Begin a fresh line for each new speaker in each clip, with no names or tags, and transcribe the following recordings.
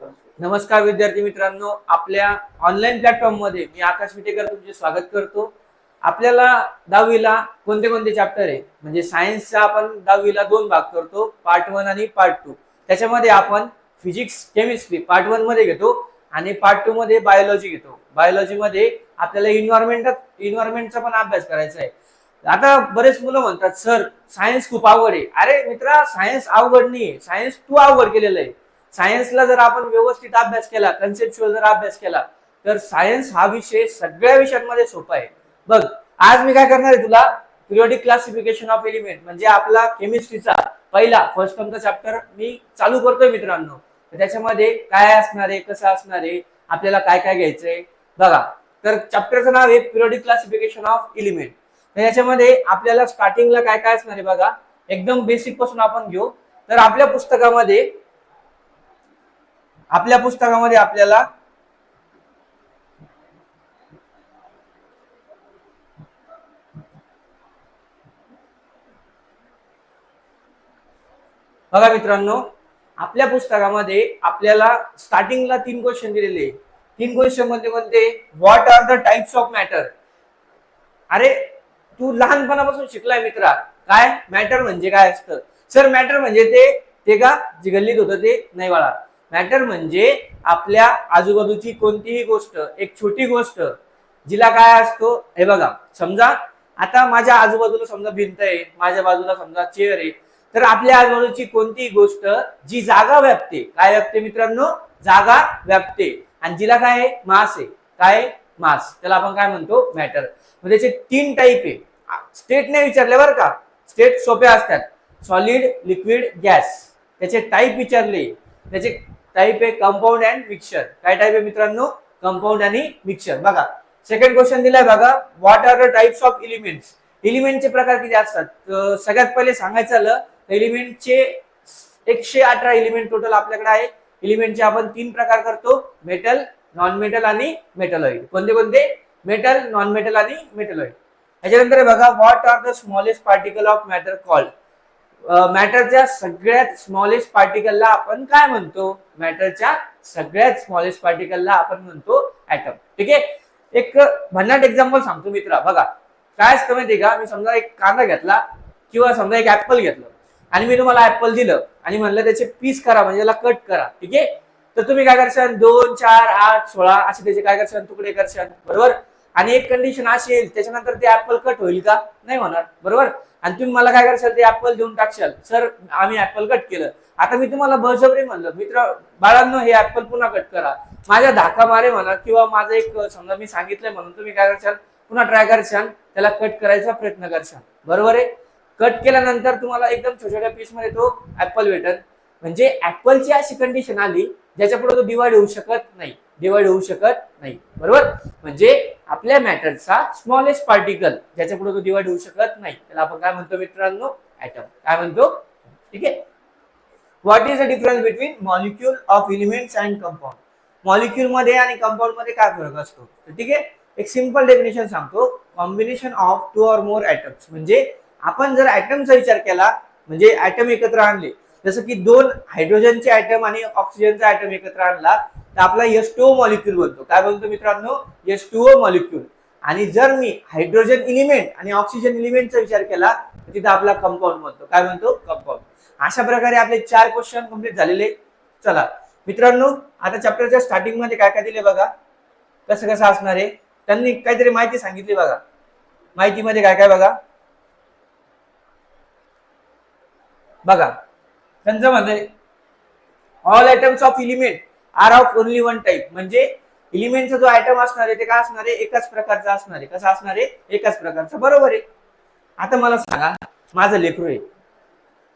नमस्कार विद्यार्थी मित्रांनो, आपल्या ऑनलाईन प्लॅटफॉर्म मध्ये मी आकाश विटेकर तुमचे स्वागत करतो. आपल्याला 10वीला कोणते कोणते चॅप्टर आहे म्हणजे सायन्सचा आपण 10वीला दोन भाग करतो, पार्ट 1 आणि पार्ट 2. त्याच्यामध्ये आपण फिजिक्स केमिस्ट्री पार्ट 1 मध्ये घेतो आणि पार्ट 2 मध्ये बायोलॉजी घेतो. बायोलॉजी मध्ये आपल्याला इन्व्हायरमेंटचा पण अभ्यास करायचा आहे. आता बरेच मुलं म्हणतात सर सायन्स खूप अवघड आहे. अरे मित्रा, सायन्स अवघड नाहीये, सायन्स तू अवघड केलेलं आहे. सायन्सला जर आपण व्यवस्थित अभ्यास केला, कन्सेप्च्युअल जर अभ्यास केला, तर सायन्स हा विषय सगळ्या विषयांमध्ये सोपा आहे. बघ, आज मी काय करणार आहे तुला पिरियोडिक क्लासिफिकेशन ऑफ एलिमेंट म्हणजे आपला केमिस्ट्रीचा पहिला फर्स्ट टर्मचा चॅप्टर मी चालू करतोय मित्रांनो. त्याच्यामध्ये काय असणार आहे, कसं असणार आहे, आपल्याला काय काय घ्यायचंय बघा. तर चॅप्टरचं नाव आहे पिरियोडिक क्लासिफिकेशन ऑफ एलिमेंट. याच्यामध्ये आपल्याला स्टार्टिंगला काय काय असणार आहे बघा, एकदम बेसिक पासून आपण घेऊ. तर आपल्या पुस्तकामध्ये आपल्याला बघा मित्रांनो, आपल्या पुस्तकामध्ये आपल्याला स्टार्टिंगला 3 क्वेश्चन दिलेले. 3 क्वेश्चन मध्ये कोणते? What are the types of matter. अरे तू लहानपणापासून शिकलाय मित्रा, काय मॅटर म्हणजे काय असतं? सर मॅटर म्हणजे ते का जे गल्लीत होतं ते नाही बाळा. मॅटर म्हणजे आपल्या आजूबाजूची कोणतीही गोष्ट, एक छोटी गोष्ट जिला काय असतो, हे बघा. समजा आता माझ्या आजूबाजूला समजा भिंत आहे, माझ्या बाजूला समजा चेअर आहे. तर आपल्या आजूबाजूची कोणतीही गोष्ट जी जागा व्यापते, काय व्यापते मित्रांनो? जागा व्यापते. आणि जिला काय आहे? मास आहे. काय? मास. त्याला आपण काय म्हणतो? मॅटर. त्याचे 3 टाईप आहे. स्टेट नाही विचारले बरं का, स्टेट सोपे असतात, सॉलिड, लिक्विड, गॅस. त्याचे टाईप विचारले, त्याचे टाईप आहे कंपाऊंड अँड मिक्सचर. काय टाईप आहे मित्रांनो? कंपाऊंड आणि मिक्सचर. बघा सेकंड क्वेश्चन दिलाय बघा, what are the types of elements. एलिमेंटचे प्रकार किती असतात? सगळ्यात पहिले सांगायचं झालं, एलिमेंटचे 118 एलिमेंट टोटल आपल्याकडे आहे. एलिमेंटचे आपण 3 प्रकार करतो, मेटल, नॉन मेटल आणि मेटलॉइड. कोणते कोणते? मेटल, नॉन मेटल आणि मेटलॉइड. त्याच्यानंतर बघा, what are the smallest particle of matter called. मॅटरच्या सगळ्यात स्मॉलेस्ट पार्टिकलला आपण काय म्हणतो? मॅटरच्या सगळ्यात स्मॉलेस्ट पार्टिकलला आपण म्हणतो ऍटम. ठीक आहे. एक भन्नाट एक्झाम्पल सांगतो मित्रा. बघा काय असतं माहितीये का, मी समजा एक कांदा घेतला किंवा समजा एक ऍपल घेतलं आणि मी तुम्हाला ऍपल दिलं आणि म्हणलं त्याचे पीस करा म्हणजे त्याला कट करा. ठीक आहे. तर तुम्ही काय करशाल? 2, 4, 8, 16 असे त्याचे काय करशाल? तुकडे करशाल. बरोबर. आणि एक कंडिशन अशी येईल, त्याच्यानंतर ते ऍपल कट होईल का? नाही होणार. बरोबर. आणि तुम्ही मला काय करशाल? ते ऍपल देऊन टाकशाल, सर आम्ही ऍपल कट केलं. आता मी तुम्हाला बळजबरी म्हणलं, मित्र बाळांनो हे ऍपल पुन्हा कट करा, माझ्या धाका मारे म्हणा किंवा माझं एक समजा मी सांगितलंय म्हणून तुम्ही काय करशाल? पुन्हा ट्राय करशाल, त्याला कट करायचा प्रयत्न करशाल. बरोबर आहे. कट केल्यानंतर तुम्हाला एकदम छोट्या छोट्या पीस मध्ये तो ऍपल भेटेल. म्हणजे ऍपलची अशी कंडिशन आली ज्याच्या पुढे तो डिवाइड होऊ शकत नाही. बरोबर. म्हणजे आपल्या मॅटरचा स्मॉलेस्ट पार्टिकल ज्याच्या पुढे तो डिवाइड होऊ शकत नाही, त्याला आपण काय म्हणतो मित्रांनो? ऍटम. काय म्हणतो? ठीक आहे. What is the difference between molecule of elements and compound. Molecule मध्ये आणि कंपाऊंड मध्ये काय फरक असतो? ठीक आहे. एक सिंपल डेफिनेशन सांगतो, combination of 2 or more atoms. म्हणजे आपण जर ऍटमचा विचार केला म्हणजे ऍटम एकत्र आणले, जसं की 2 हायड्रोजनचे ऍटम आणि ऑक्सिजनचा ऍटम एकत्र आणला तर आपला H2O मॉलिक्यूल बनतो. काय बनतो मित्रांनो? H2O molecule. आणि जर मी हायड्रोजन एलिमेंट आणि ऑक्सिजन एलिमेंटचा विचार केला तर तिथे आपला कंपाऊंड बनतो. काय बनतो? कंपाऊंड. अशा प्रकारे आपले 4 क्वेश्चन कंप्लीट झालेले. चला मित्रांनो, आता चॅप्टरच्या स्टार्टिंग मध्ये काय काय दिले बघा, कसं कसं असणार आहे. त्यांनी काहीतरी माहिती सांगितली बघा. माहितीमध्ये काय काय बघा त्यांचं मध्ये all atoms of element are of only one type. म्हणजे एलिमेंटचा जो आयटम असणार आहे ते काय असणार आहे? एकाच प्रकारचा असणार आहे. कसा असणार आहे? एकाच प्रकारचा. बरोबर आहे. आता मला सांगा, माझं लेकरू आहे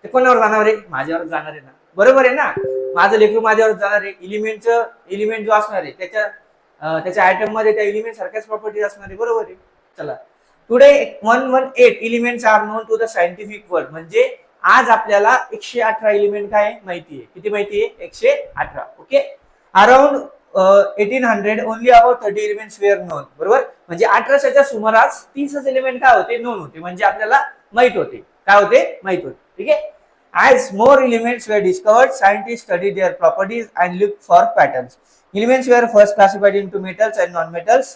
ते कोणावर जाणार आहे? माझ्यावर जाणार आहे ना. बरोबर आहे ना. माझं लेकरू माझ्यावर जाणार आहे. एलिमेंट जो असणार आहे त्याच्या आयटम मध्ये त्या एलिमेंट सारख्याच प्रॉपर्टीज असणार आहे. बरोबर आहे. चला, today 118 elements are known to the scientific world. म्हणजे आज आपल्याला 118 एलिमेंट काय माहिती आहे? किती माहिती आहे? 118. Okay. Around 1800 only about 30 elements were known. बरोबर. म्हणजे 1800च्या सुमारास 30च एलिमेंट काय होते? नोन होते. म्हणजे आपल्याला माहित होते. काय होते? माहित होते. ठीक आहे. As more elements were discovered, scientists studied their properties and looked for patterns. Elements were first classified into metals and non-metals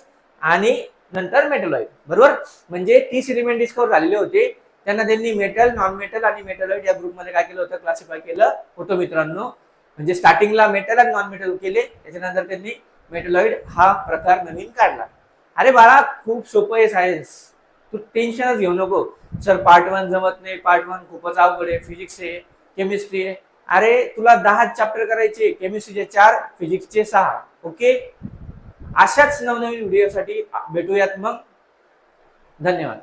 आणि नंतर मेटलॉइड. बरोबर, म्हणजे 30 एलिमेंट डिस्कवर झालेले होते, त्यांना त्यांनी मेटल, नॉन मेटल आणि मेटलॉइड या ग्रुपमध्ये काय केलं होतं, क्लासिफाय केलं होतं मित्रांनो. म्हणजे स्टार्टिंगला मेटल आणि नॉन मेटल केले, त्याच्यानंतर त्यांनी मेटलॉइड हा प्रकार नवीन काढला. अरे बाळा, खूप सोपं आहे सायन्स, तू टेन्शनच घेऊ नको. सर पार्ट 1 जमत नाही, पार्ट 1 खूपच अवघड आहे, फिजिक्स आहे, केमिस्ट्री आहे. अरे तुला 10 चॅप्टर करायचे, केमिस्ट्रीचे 4, फिजिक्सचे 6. ओके, अशाच नवनवीन व्हिडिओसाठी भेटूयात मग. धन्यवाद.